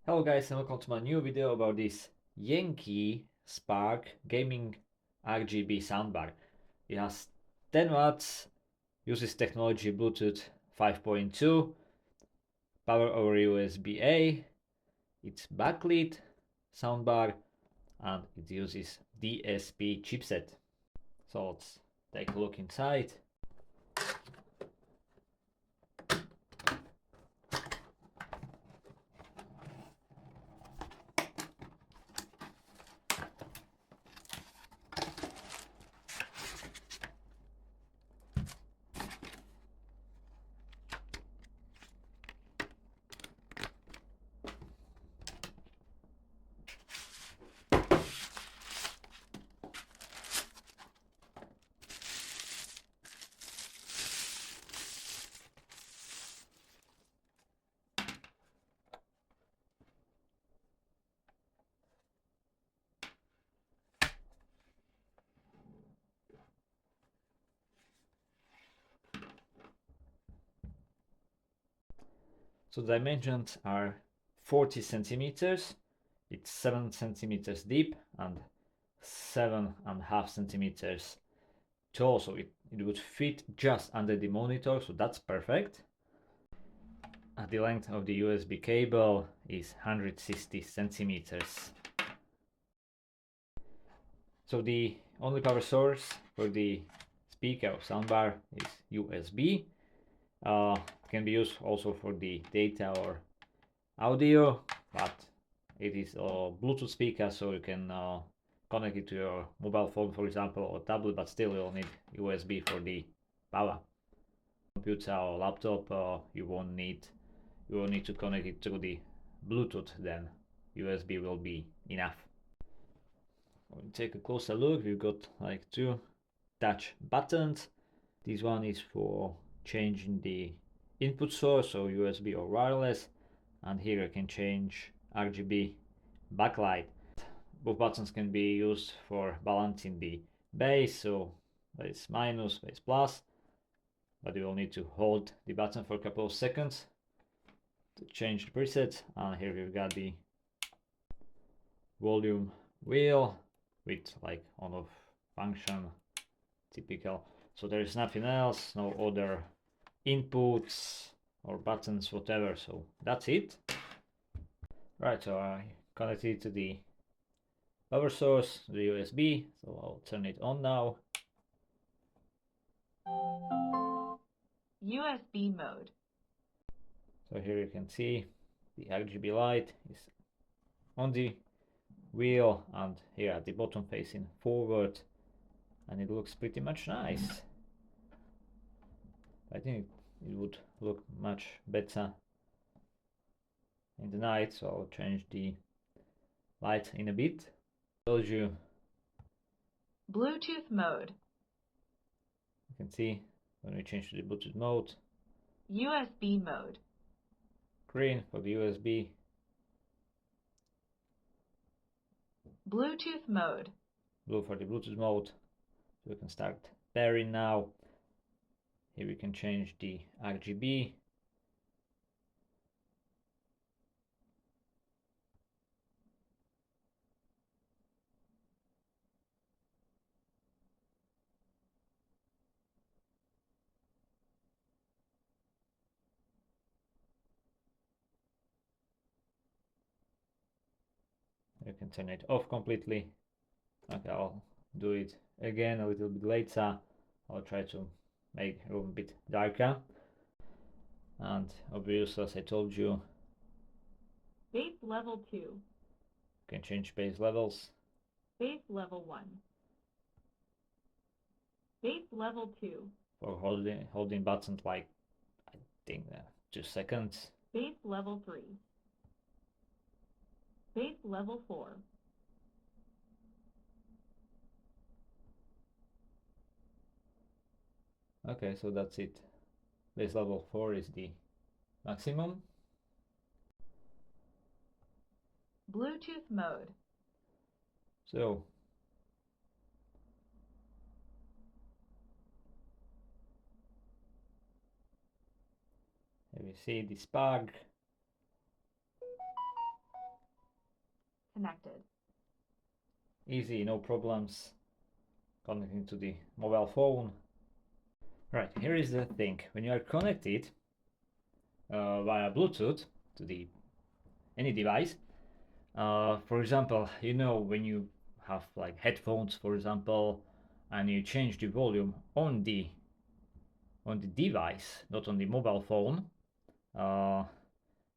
Hello guys and welcome to my new video about this Yenkee Spark Gaming RGB soundbar. It has 10 watts, uses technology Bluetooth 5.2, power over USB-A, it's backlit soundbar and it uses DSP chipset. So let's take a look inside. So the dimensions are 40 centimeters, it's 7 centimeters deep and 7.5 centimeters tall, so it would fit just under the monitor, so that's perfect. The length of the USB cable is 160 centimeters. So the only power source for the speaker or soundbar is USB. It can be used also for the data or audio, but it is a Bluetooth speaker, so you can connect it to your mobile phone, for example, or tablet, but still you'll need USB for the power. Computer or laptop, you won't need to connect it to the Bluetooth, then USB will be enough. When you take a closer look, we've got like two touch buttons. This one is for changing the input source, so USB or wireless, and here I can change RGB backlight. Both buttons can be used for balancing the bass, so bass minus, bass plus, but you will need to hold the button for a couple of seconds to change the preset. And here we've got the volume wheel with like on off function, typical. So there is nothing else, no other inputs or buttons, whatever. So that's it. Right, so I connected it to the power source, the USB, so I'll turn it on now. USB mode. So here you can see the RGB light is on the wheel and here at the bottom facing forward, and it looks pretty much nice. I think it would look much better in the night, so I'll change the light in a bit. Told you. Bluetooth mode. You can see when we change to the Bluetooth mode. USB mode. Green for the USB. Bluetooth mode. Blue for the Bluetooth mode. So we can start pairing now. Here we can change the RGB. You can turn it off completely. Okay, I'll do it again a little bit later. I'll try to make it a little bit darker. And obviously, as I told you, Bass level 2. you can change bass levels. Bass level 1. Bass level 2. For holding buttons like I think 2 seconds. Bass level 3. Bass level 4. Okay, so that's it. Bass level 4 is the maximum. Bluetooth mode. So here we see the spark. connected. Easy, no problems connecting to the mobile phone. Right, here is the thing. When you are connected via Bluetooth to the any device, for example, you know, when you have like headphones, for example, and you change the volume on the device, not on the mobile phone,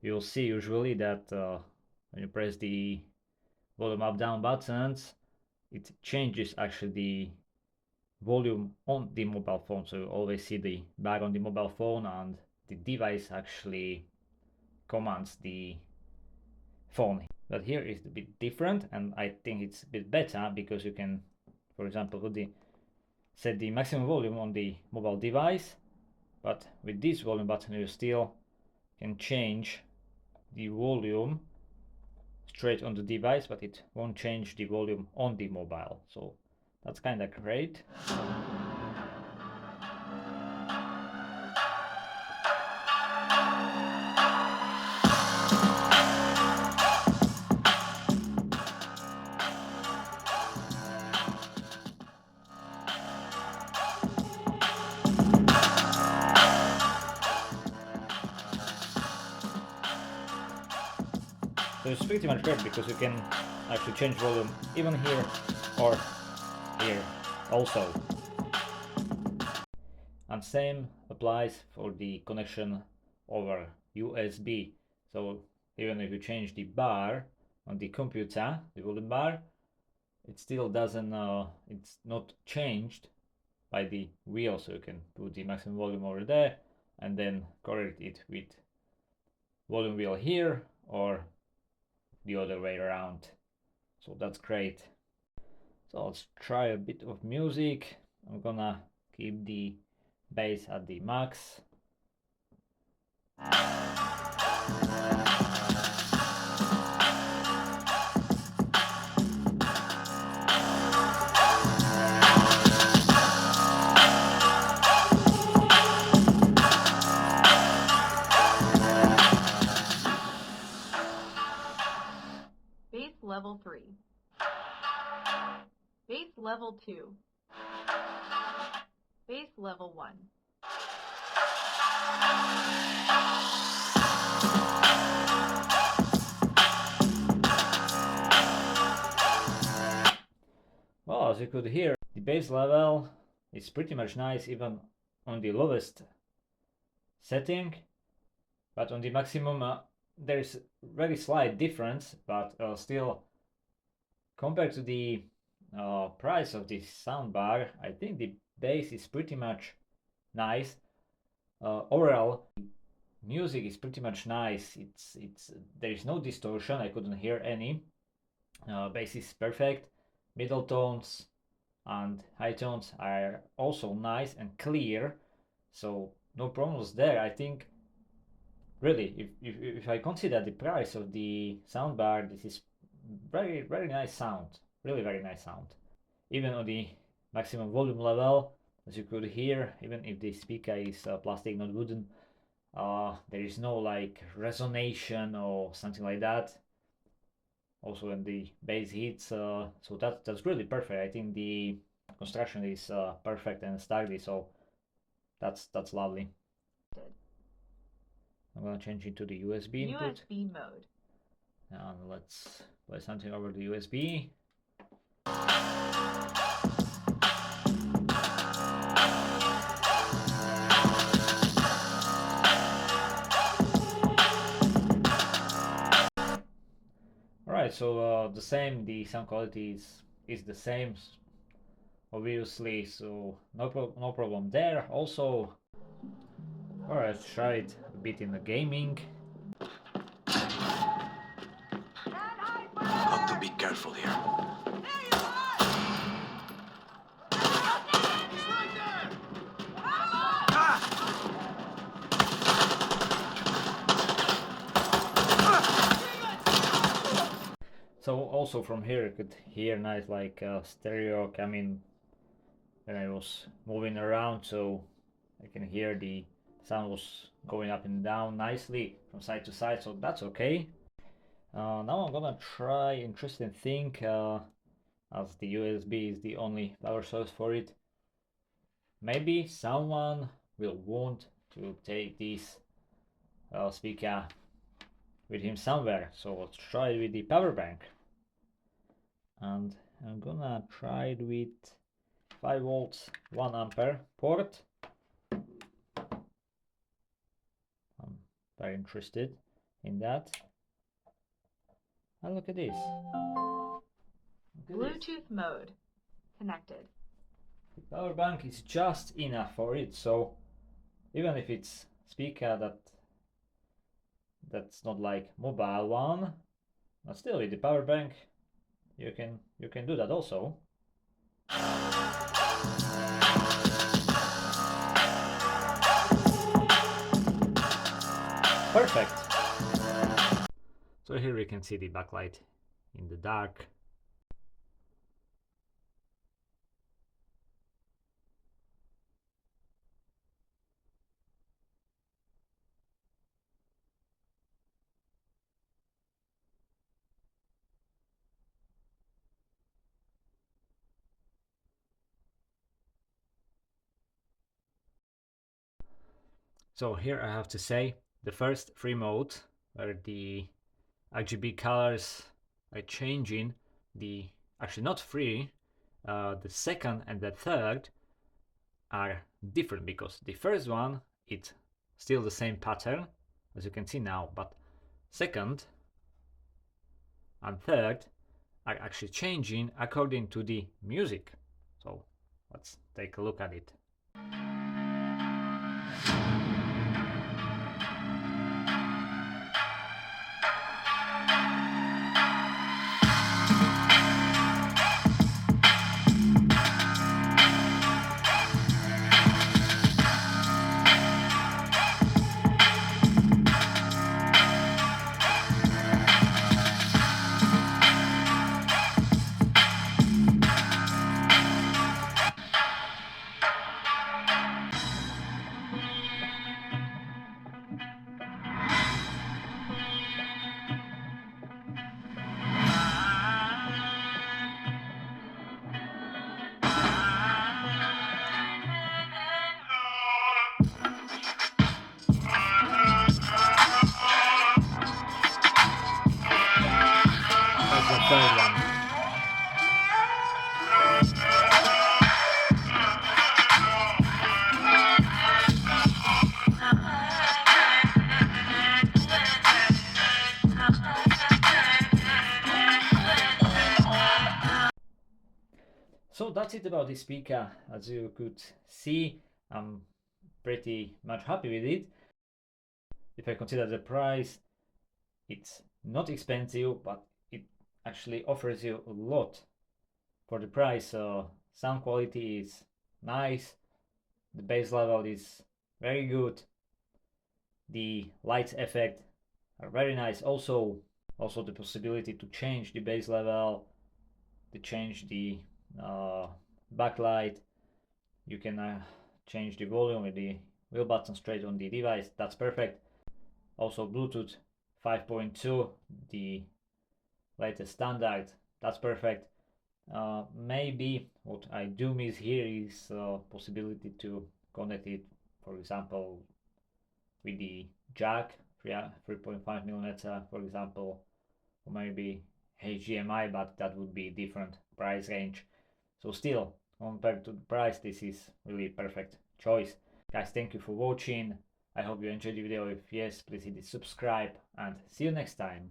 you'll see usually that when you press the volume up down buttons, it changes actually the volume on the mobile phone. So you always see the bar on the mobile phone, and the device actually commands the phone. But here is a bit different, and I think it's a bit better because you can, for example, set the maximum volume on the mobile device, but with this volume button you still can change the volume straight on the device, but it won't change the volume on the mobile. So that's kind of great. So it's pretty much great because you can actually change volume even here or here also. And same applies for the connection over USB. So even if you change the bar on the computer, the volume bar, it still doesn't, it's not changed by the wheel. So you can put the maximum volume over there and then correct it with volume wheel here or the other way around. So that's great. So let's try a bit of music. I'm gonna keep the bass at the max. Bass level 3. Bass level 2. Bass level 1. Well, as you could hear, the bass level is pretty much nice even on the lowest setting, but on the maximum there is very slight difference, but still compared to the price of this soundbar, I think the bass is pretty much nice. Overall, music is pretty much nice. It's there is no distortion. I couldn't hear any. Bass is perfect. Middle tones and high tones are also nice and clear, so no problems there. I think really, if I consider the price of the soundbar, this is very nice sound. Really very nice sound. Even on the maximum volume level, as you could hear, even if the speaker is plastic, not wooden, there is no like resonation or something like that. Also when the bass hits, so that's really perfect. I think the construction is perfect and sturdy, so that's lovely. I'm gonna change it to the USB input. USB mode. And let's play something over the USB. Alright, so the same, the sound quality is the same, obviously, so no problem there. Also, alright, let's try it a bit in the gaming. Got to be careful here. So also from here you could hear nice like stereo coming when I was moving around, so I can hear the sound was going up and down nicely from side to side, so that's okay. Now I'm gonna try interesting thing, as the USB is the only power source for it. Maybe someone will want to take this speaker with him somewhere, so let's try it with the power bank. And I'm gonna try it with 5 volts 1 ampere port. I'm very interested in that. And look at this. Bluetooth mode. Connected. The power bank is just enough for it, so even if it's speaker that's not like mobile one, but still with the power bank you can do that also. Perfect. So here we can see the backlight in the dark. So here I have to say the first free mode where the RGB colors are changing, the actually not free, the second and the third are different, because the first one it's still the same pattern as you can see now, but second and third are actually changing according to the music. So let's take a look at it. That's the third one. So that's it about this speaker. As you could see, I'm pretty much happy with it. If I consider the price, it's not expensive, but it actually offers you a lot for the price. Sound quality is nice, the bass level is very good, the lights effect are very nice. Also the possibility to change the bass level, to change the backlight. You can change the volume with the wheel button straight on the device. That's perfect. Also Bluetooth 5.2, the latest standard. That's perfect. Maybe what I do miss here is possibility to connect it, for example, with the jack 3.5 millimeter, for example, or maybe HDMI, but that would be different price range. So still, compared to the price, this is really perfect choice. Guys, thank you for watching. I hope you enjoyed the video. If yes, please hit the subscribe and see you next time.